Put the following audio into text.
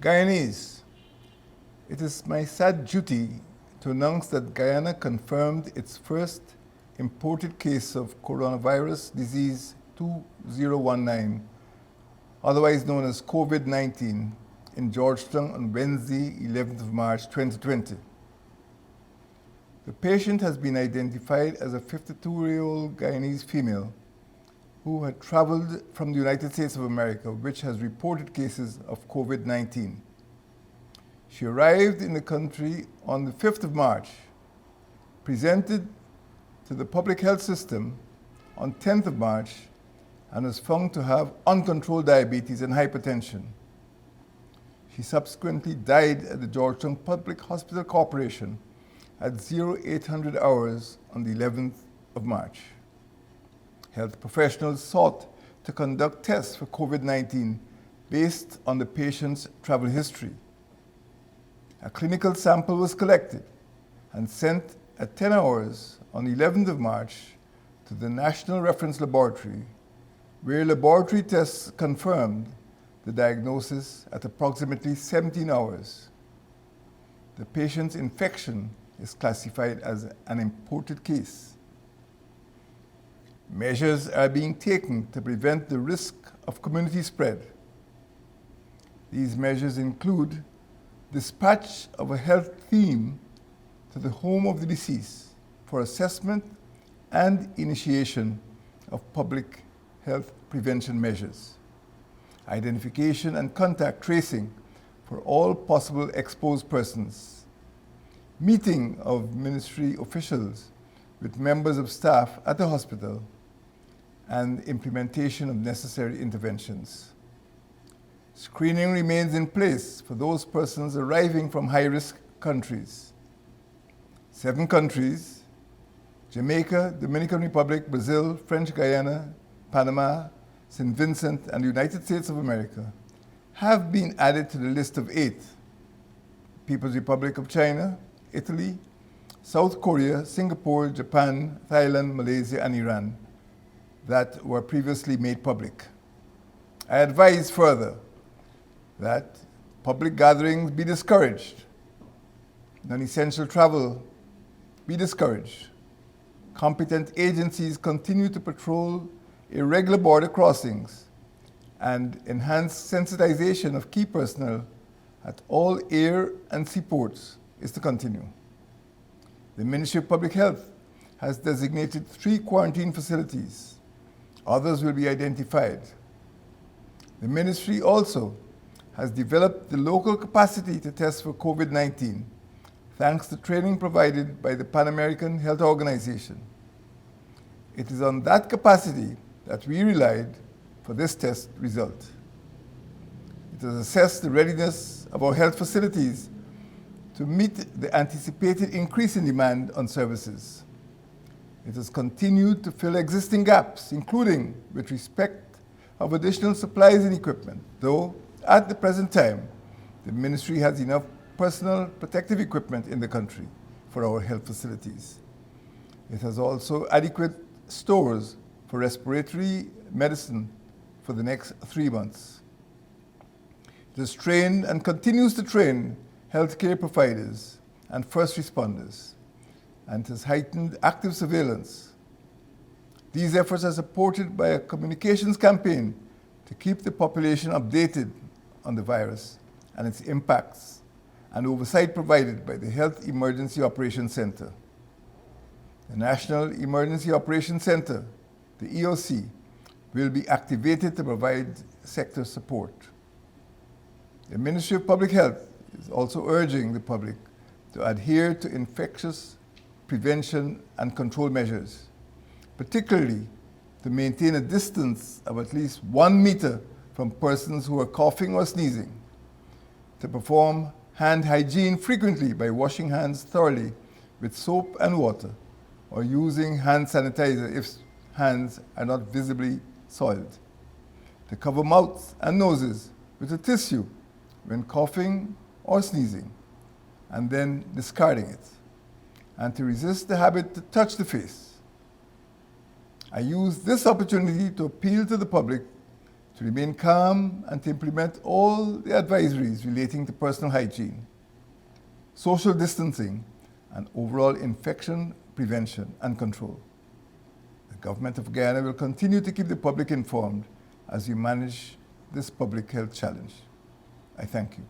Guyanese, it is my sad duty to announce that Guyana confirmed its first imported case of coronavirus disease 2019, otherwise known as COVID-19, in Georgetown on Wednesday, 11th of March 2020. The patient has been identified as a 52-year-old Guyanese female who had traveled from the United States of America, which has reported cases of COVID-19. She arrived in the country on the 5th of March, presented to the public health system on 10th of March, and was found to have uncontrolled diabetes and hypertension. She subsequently died at the Georgetown Public Hospital Corporation at 0800 hours on the 11th of March. Health professionals sought to conduct tests for COVID-19 based on the patient's travel history. A clinical sample was collected and sent at 10 hours on the 11th of March to the National Reference Laboratory, where laboratory tests confirmed the diagnosis at approximately 17 hours. The patient's infection is classified as an imported case. Measures are being taken to prevent the risk of community spread. These measures include dispatch of a health team to the home of the deceased for assessment and initiation of public health prevention measures, identification and contact tracing for all possible exposed persons, meeting of ministry officials with members of staff at the hospital, and implementation of necessary interventions. Screening remains in place for those persons arriving from high-risk countries. 7 countries, Jamaica, Dominican Republic, Brazil, French Guyana, Panama, St. Vincent, and the United States of America, have been added to the list of 8. People's Republic of China, Italy, South Korea, Singapore, Japan, Thailand, Malaysia, and Iran that were previously made public. I advise further that public gatherings be discouraged, non-essential travel be discouraged. Competent agencies continue to patrol irregular border crossings and enhance sensitization of key personnel at all air and seaports is to continue. The Ministry of Public Health has designated 3 quarantine facilities. Others will be identified. The ministry also has developed the local capacity to test for COVID-19, thanks to training provided by the Pan American Health Organization. It is on that capacity that we relied for this test result. It has assessed the readiness of our health facilities to meet the anticipated increase in demand on services. It has continued to fill existing gaps, including with respect of additional supplies and equipment, though at the present time, the ministry has enough personal protective equipment in the country for our health facilities. It has also adequate stores for respiratory medicine for the next 3 months. It has trained and continues to train healthcare providers and first responders, and has heightened active surveillance. These efforts are supported by a communications campaign to keep the population updated on the virus and its impacts, and oversight provided by the Health Emergency Operations Center. The National Emergency Operations Center, the EOC, will be activated to provide sector support. The Ministry of Public Health is also urging the public to adhere to infectious prevention and control measures, particularly to maintain a distance of at least 1 meter from persons who are coughing or sneezing, to perform hand hygiene frequently by washing hands thoroughly with soap and water, or using hand sanitizer if hands are not visibly soiled, to cover mouths and noses with a tissue when coughing or sneezing, and then discarding it, and to resist the habit to touch the face. I use this opportunity to appeal to the public to remain calm and to implement all the advisories relating to personal hygiene, social distancing, and overall infection prevention and control. The government of Guyana will continue to keep the public informed as we manage this public health challenge. I thank you.